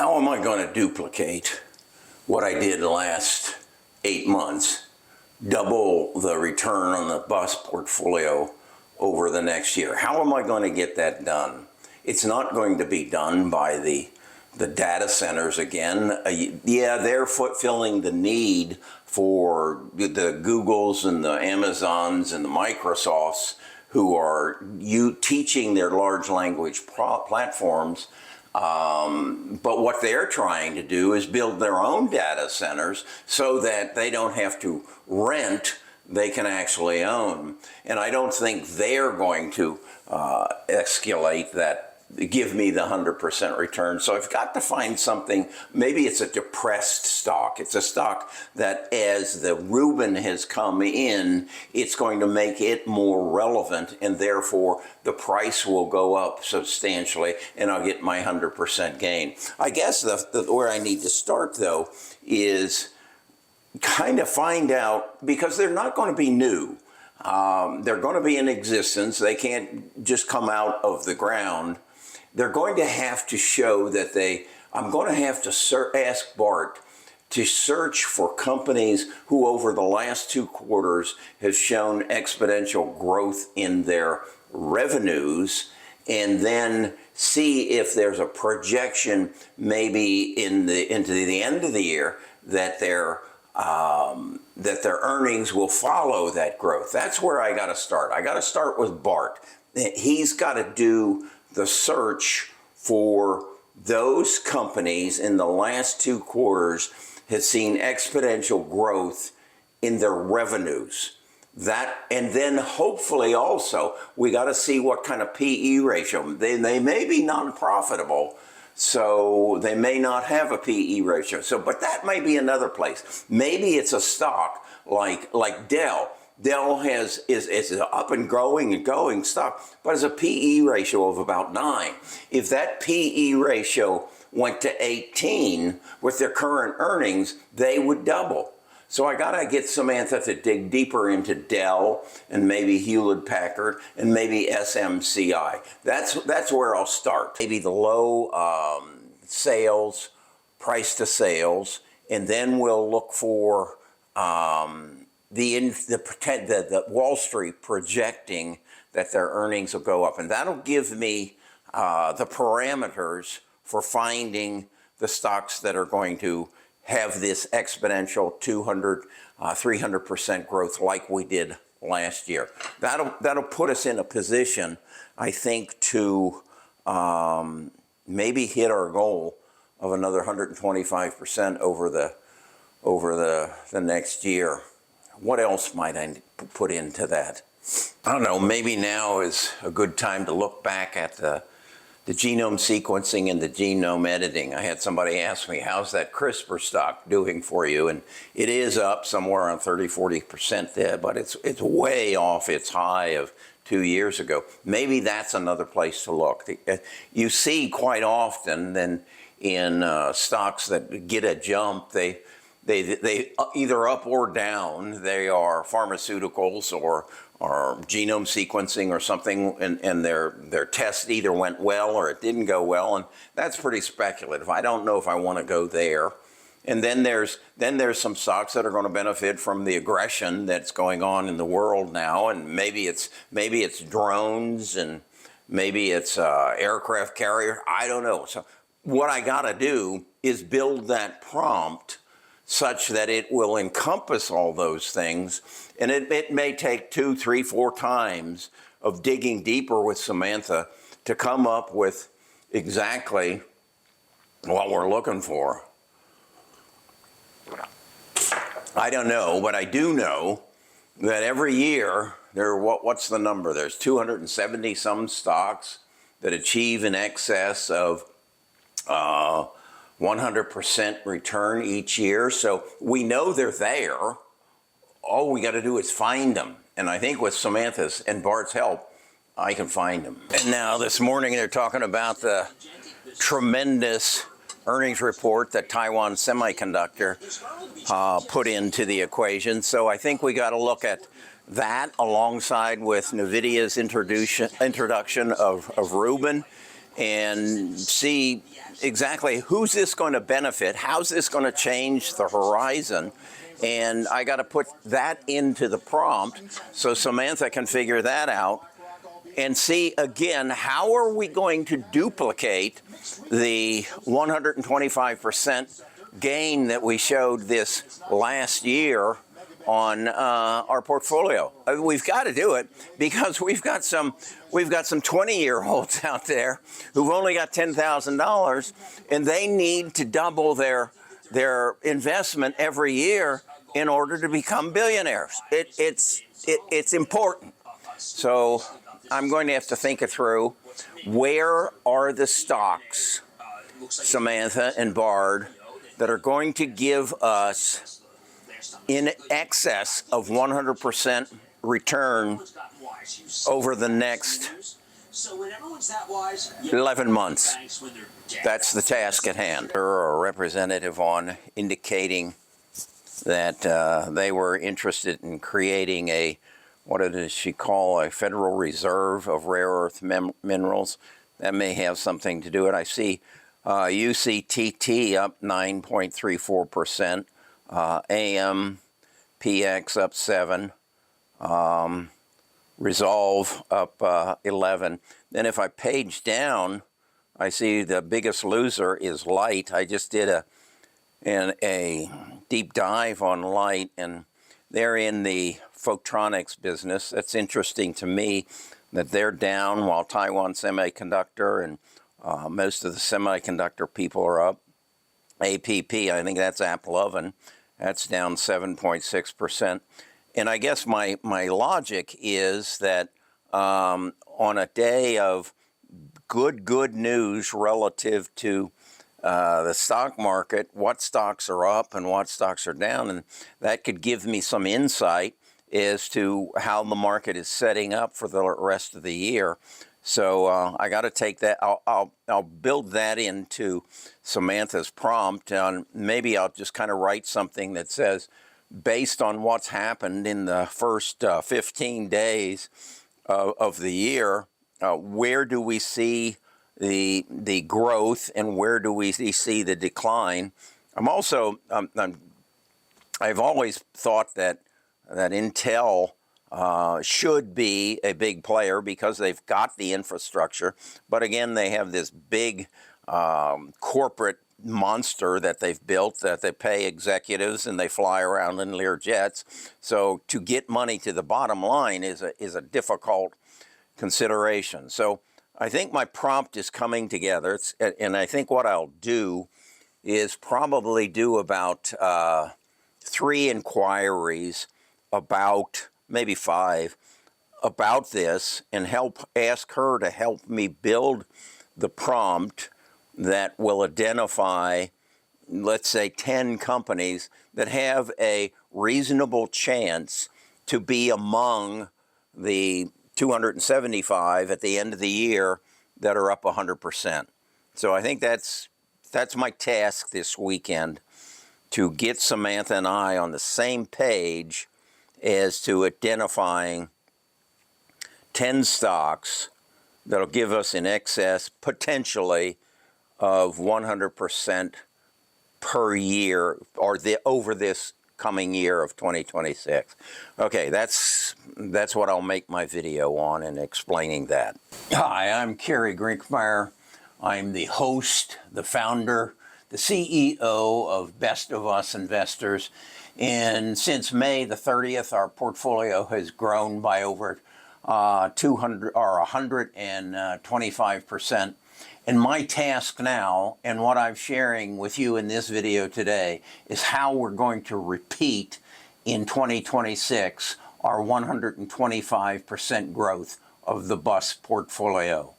how am I going to duplicate what I did the last 8 months, double the return on the bus portfolio over the next year? How am I going to get that done? It's not going to be done by the data centers again. Yeah, they're fulfilling the need for the Googles and the Amazons and the Microsofts who are teaching their large language platforms. But what they're trying to do is build their own data centers so that they don't have to rent, they can actually own. And I don't think they're going to escalate that, give me the 100% return. So I've got to find something. Maybe it's a depressed stock. It's a stock that as the Reuben has come in, it's going to make it more relevant, and therefore the price will go up substantially and I'll get my 100% gain. I guess where I need to start though is kind of find out, because they're not going to be new. They're going to be in existence. They can't just come out of the ground. They're going to have to show that I'm going to have to ask Bart to search for companies who over the last 2 quarters have shown exponential growth in their revenues, and then see if there's a projection maybe into the end of the year that their earnings will follow that growth. That's where I got to start. I got to start with Bart. He's got to do the search for those companies in the last 2 quarters has seen exponential growth in their revenues. And then hopefully also we got to see what kind of PE ratio. They may be non-profitable, so they may not have a PE ratio. But that may be another place. Maybe it's a stock like Dell. Dell is up and going stock, but has a PE ratio of about 9. If that PE ratio went to 18 with their current earnings, they would double. So I gotta get Samantha to dig deeper into Dell and maybe Hewlett Packard and maybe SMCI. That's where I'll start. Maybe the low sales, price to sales, and then we'll look for the Wall Street projecting that their earnings will go up, and that'll give me the parameters for finding the stocks that are going to have this exponential 200, 300% growth like we did last year. That'll put us in a position, I think, to maybe hit our goal of another 125% over the next year. What else might I put into that? I don't know, maybe now is a good time to look back at the genome sequencing and the genome editing. I had somebody ask me, how's that CRISPR stock doing for you? And it is up somewhere around 30-40% there, but it's way off its high of 2 years ago. Maybe that's another place to look. You see quite often then in stocks that get a jump, they either up or down, they are pharmaceuticals or genome sequencing or something, and their test either went well or it didn't go well, and that's pretty speculative. I don't know if I want to go there. And then there's some stocks that are going to benefit from the aggression that's going on in the world now, and maybe it's drones and maybe it's aircraft carrier. I don't know. So what I got to do is build that prompt such that it will encompass all those things. And it may take 2, 3, 4 times of digging deeper with Samantha to come up with exactly what we're looking for. I don't know, but I do know that every year, what's the number? There's 270 some stocks that achieve in excess of 100% return each year. So we know they're there. All we got to do is find them. And I think with Samantha's and Bart's help, I can find them. And now this morning they're talking about the tremendous earnings report that Taiwan Semiconductor put into the equation. So I think we got to look at that alongside with NVIDIA's introduction of Reuben. and see exactly who's this going to benefit, how's this going to change the horizon. And I got to put that into the prompt so Samantha can figure that out and see again, how are we going to duplicate the 125% gain that we showed this last year on our portfolio. We've got to do it because we've got some 20-year-olds out there who've only got $10,000 and they need to double their investment every year in order to become billionaires. It's important. So I'm going to have to think it through. Where are the stocks, Samantha and Bard, that are going to give us in excess of 100% return over the next 11 months? That's the task at hand. There are a representative on indicating that they were interested in creating a, what does she call, a Federal Reserve of rare earth minerals. That may have something to do with it. I see UCTT up 9.34%, AMPX up 7, Resolve up 11. Then if I page down, I see the biggest loser is Light. I just did a deep dive on Light, and they're in the photonics business. That's interesting to me that they're down while Taiwan Semiconductor and most of the semiconductor people are up. APP, I think that's Apple Oven, that's down 7.6%. And I guess my logic is that on a day of good news relative to the stock market, what stocks are up and what stocks are down, and that could give me some insight as to how the market is setting up for the rest of the year. So I got to take that. I'll build that into Samantha's prompt, and maybe I'll just kind of write something that says, based on what's happened in the first 15 days of the year, where do we see the growth and where do we see the decline? I'm also I've always thought that Intel should be a big player because they've got the infrastructure, but again, they have this big corporate monster that they've built that they pay executives and they fly around in Lear jets. So to get money to the bottom line is a difficult consideration. So I think my prompt is coming together, and I think what I'll do is probably do about 3 inquiries about, maybe 5, about this, and ask her to help me build the prompt that will identify, let's say, 10 companies that have a reasonable chance to be among the 275 at the end of the year that are up 100%. So I think that's my task this weekend, to get Samantha and I on the same page as to identifying 10 stocks that'll give us in excess, potentially, of 100% per year, or over this coming year of 2026. Okay, that's what I'll make my video on, in explaining that. Hi, I'm Kerry Grinkmeyer. I'm the host, the founder, the CEO of Best of Us Investors. And since May the 30th, our portfolio has grown by over 125%. And my task now, and what I'm sharing with you in this video today, is how we're going to repeat in 2026 our 125% growth of the BUS portfolio.